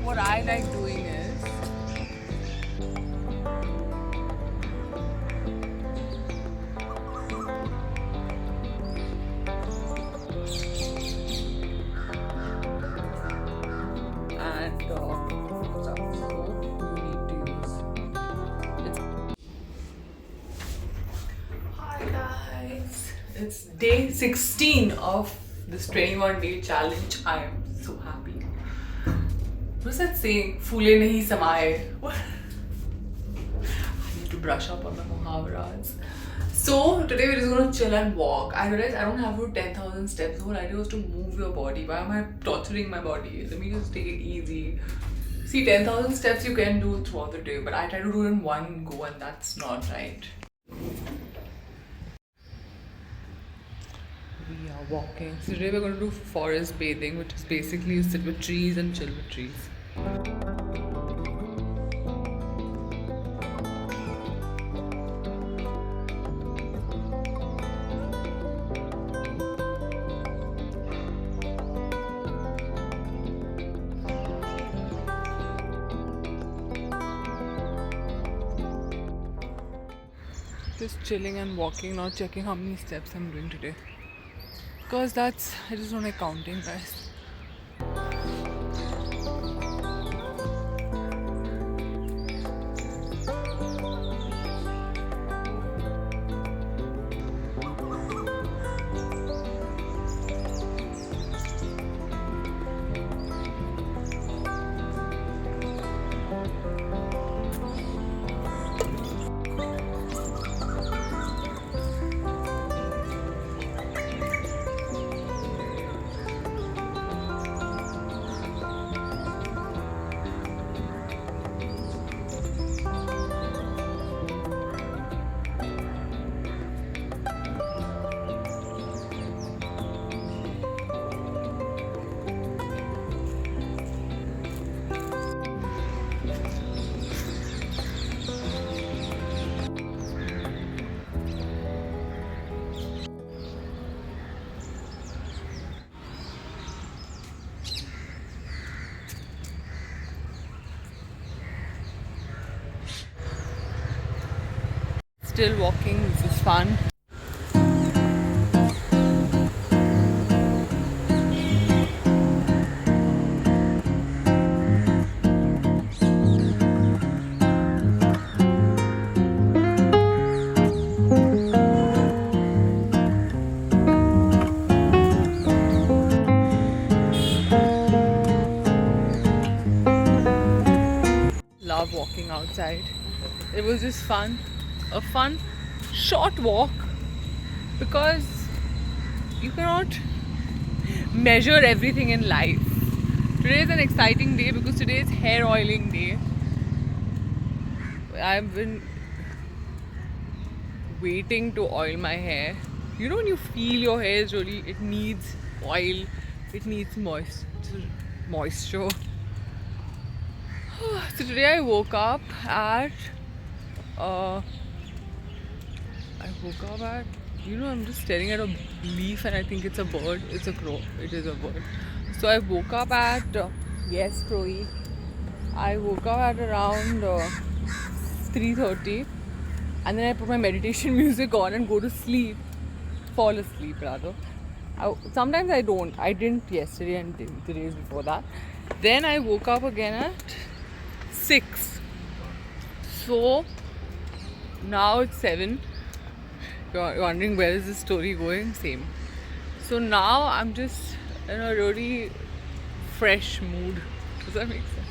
what I like doing is and stuff. So you need to use. Hi guys, it's day 16 of this 21-day challenge. I am so happy. What is that saying? Phule nahi samaye. What? I need to brush up on my muhavaras. So today we're just gonna chill and walk. I realized I don't have to do 10,000 steps. The whole idea was to move your body. Why am I torturing my body? Let me just take it easy. See, 10,000 steps you can do throughout the day, but I try to do it in one go, and that's not right. We are walking. So today we're going to do forest bathing, which is basically you sit with trees and chill with trees. Just chilling and walking, not checking how many steps I'm doing today. Because I just don't like counting, guys. Still walking, this is fun. Love walking outside. It was just fun. A fun short walk because you cannot measure everything in life. Today is an exciting day because today is hair oiling day. I've been waiting to oil my hair. You know when you feel your hair is really, it needs oil, it needs moisture. So today I woke up at I'm just staring at a leaf and I think it's a bird. It's a crow. It is a bird. So I woke up at, yes, crowy. I woke up at around 3:30 and then I put my meditation music on and go to sleep. Fall asleep rather. Sometimes I don't. I didn't yesterday and the days before that. Then I woke up again at 6. So now it's 7. You're wondering where is this story going? Same. So now I'm just in a really fresh mood. Does that make sense?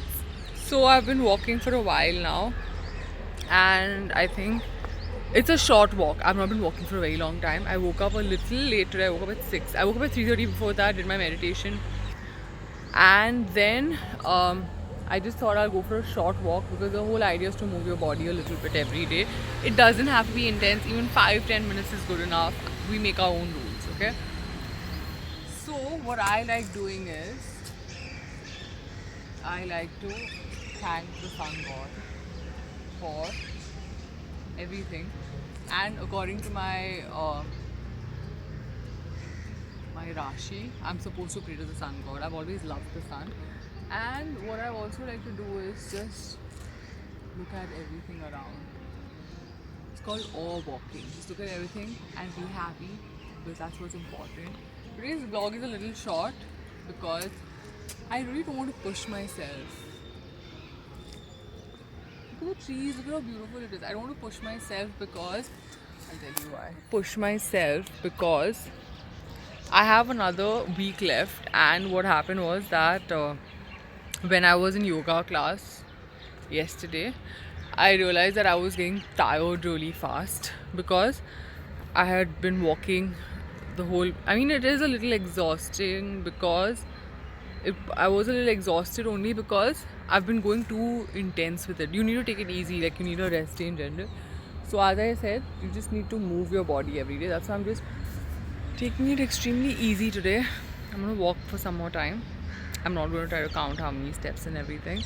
So I've been walking for a while now and I think it's a short walk. I've not been walking for a very long time. I woke up a little later. I woke up at 6. I woke up at 3:30 before that, did my meditation. And then I just thought I'll go for a short walk because the whole idea is to move your body a little bit every day. It doesn't have to be intense. Even 5-10 minutes is good enough. We make our own rules, okay? So what I like doing is I like to thank the sun god for everything. And according to my my Rashi, I'm supposed to pray to the sun god. I've always loved the sun. And what I also like to do is just look at everything around. It's called awe walking. Just look at everything and be happy because that's what's important. Today's vlog is a little short because I really don't want to push myself. Look at the trees, look at how beautiful it is. I don't want to push myself because I'll tell you why. Push myself because I have another week left, and what happened was that when I was in yoga class yesterday, I realized that I was getting tired really fast because I had been walking the whole. I mean, it is a little exhausting because I was a little exhausted only because I've been going too intense with it. You need to take it easy, like you need a rest day in general. So as I said, you just need to move your body every day. That's why I'm just taking it extremely easy today. I'm gonna walk for some more time. I'm not going to try to count how many steps and everything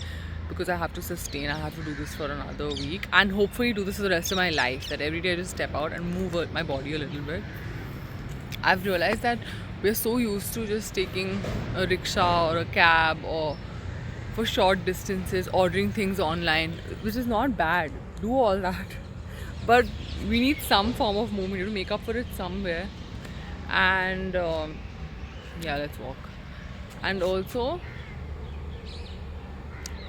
because I have to sustain. I have to do this for another week and hopefully do this for the rest of my life. That every day I just step out and move my body a little bit. I've realized that we're so used to just taking a rickshaw or a cab or for short distances, ordering things online, which is not bad. Do all that. But we need some form of movement to make up for it somewhere. And yeah, let's walk. And also,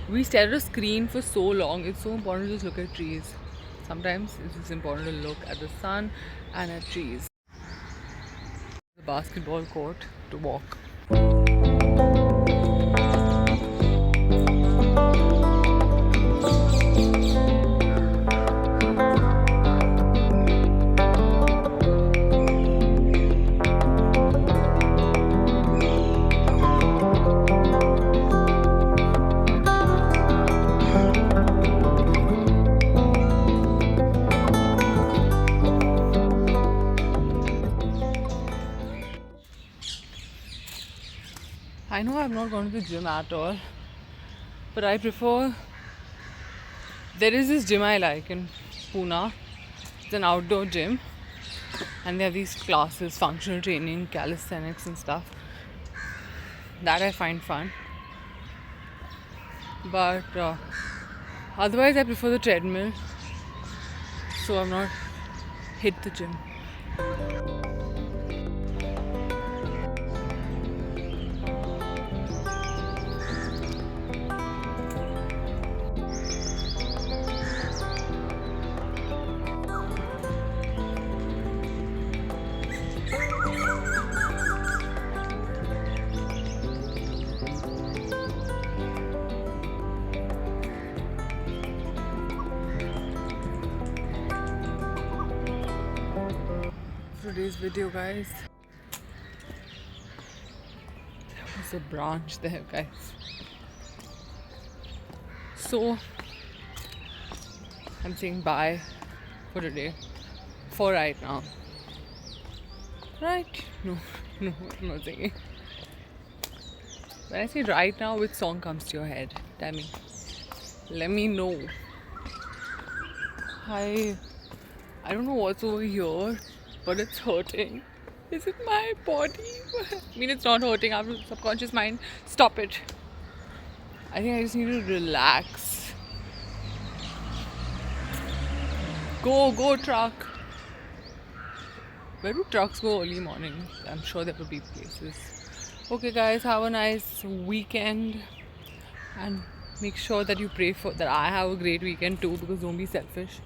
we stare at a screen for so long. It's so important to just look at trees. Sometimes it's just important to look at the sun and at trees. The basketball court to walk. I know I've not gone to the gym at all, but I prefer. There is this gym I like in Pune. It's an outdoor gym, and they have these classes, functional training, calisthenics, and stuff. That I find fun. But otherwise, I prefer the treadmill, so I've not hit the gym. Today's video, guys. There's a branch there, guys. So I'm saying bye for today. For right now. Right? No, no, I'm not singing. When I say right now, which song comes to your head? Tell me. Let me know. I don't know what's over here, but it's hurting. Is it my body? I mean, it's not hurting. I have a subconscious mind. Stop it. I think I just need to relax. Go truck. Where do trucks go early morning? I'm sure there will be places. Okay guys, have a nice weekend and make sure that you pray for that I have a great weekend too, because don't be selfish.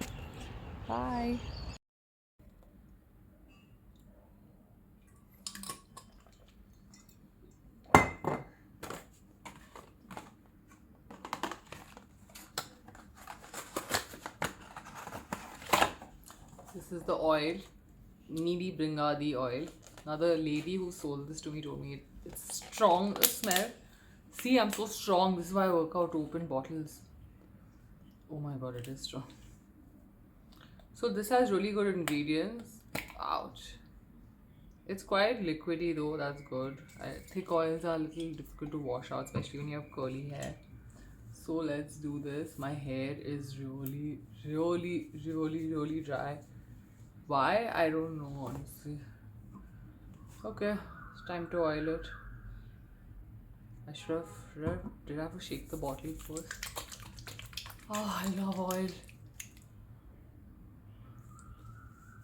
Bye. This is the oil, Needi Bringadi oil. Now the lady who sold this to me told me it's strong smell. See, I'm so strong. This is why I work out to open bottles. Oh my god, it is strong. So this has really good ingredients. Ouch. It's quite liquidy though, that's good. Thick oils are a little difficult to wash out, especially when you have curly hair. So let's do this. My hair is really dry. Why? I don't know, honestly. Okay, it's time to oil it. I should have. Did I have to shake the bottle first? Oh, I love oil.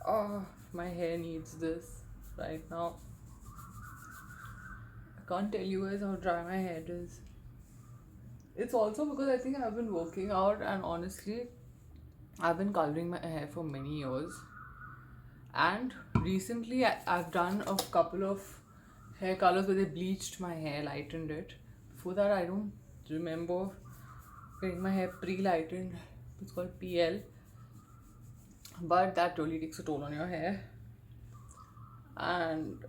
Oh, my hair needs this right now. I can't tell you guys how dry my hair is. It's also because I think I've been working out, and honestly, I've been coloring my hair for many years. And recently, I've done a couple of hair colors where they bleached my hair, lightened it. Before that, I don't remember getting my hair pre-lightened. It's called PL, but that really takes a toll on your hair, and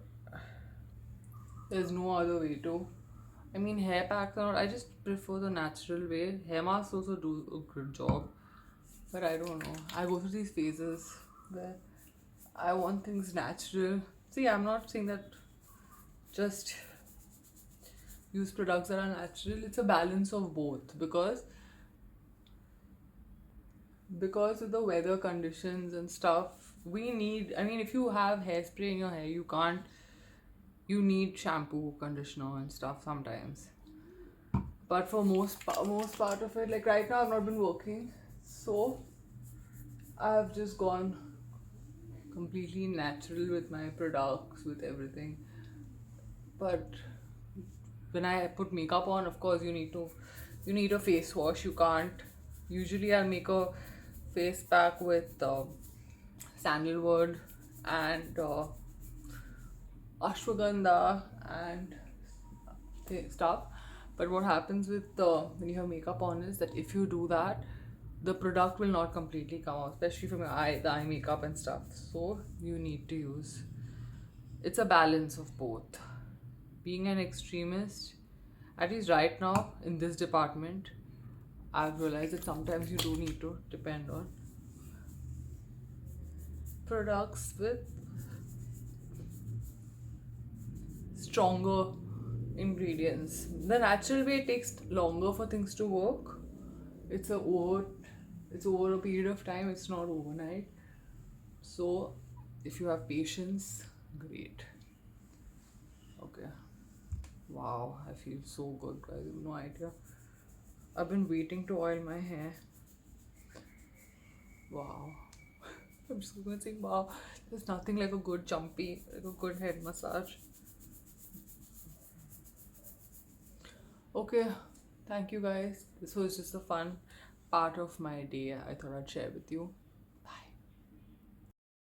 there's no other way to. I mean, hair packs are not. I just prefer the natural way. Hair masks also do a good job, but I don't know. I go through these phases where I want things natural. See, I'm not saying that just use products that are natural. It's a balance of both, because of the weather conditions and stuff, we need. I mean, if you have hairspray in your hair, you can't. You need shampoo, conditioner, and stuff sometimes. But for most part of it, like right now, I've not been working, so I've just gone completely natural with my products, with everything. But when I put makeup on, of course, you need a face wash. You can't. Usually, I'll make a face pack with sandalwood and ashwagandha and stuff. But what happens with when you have makeup on is that if you do that, the product will not completely come out, especially from the eye makeup and stuff. So you need to use. It's a balance of both. Being an extremist, at least right now in this department, I've realized that sometimes you do need to depend on products with stronger ingredients. The natural way takes longer for things to work. It's a over it's over a period of time, it's not overnight. So if you have patience, great. Okay. Wow, I feel so good, guys. I have no idea. I've been waiting to oil my hair. Wow. I'm just gonna say wow. There's nothing like a good jumpy, like a good head massage. Okay, thank you guys. This was just a fun part of my day I thought I'd share with you.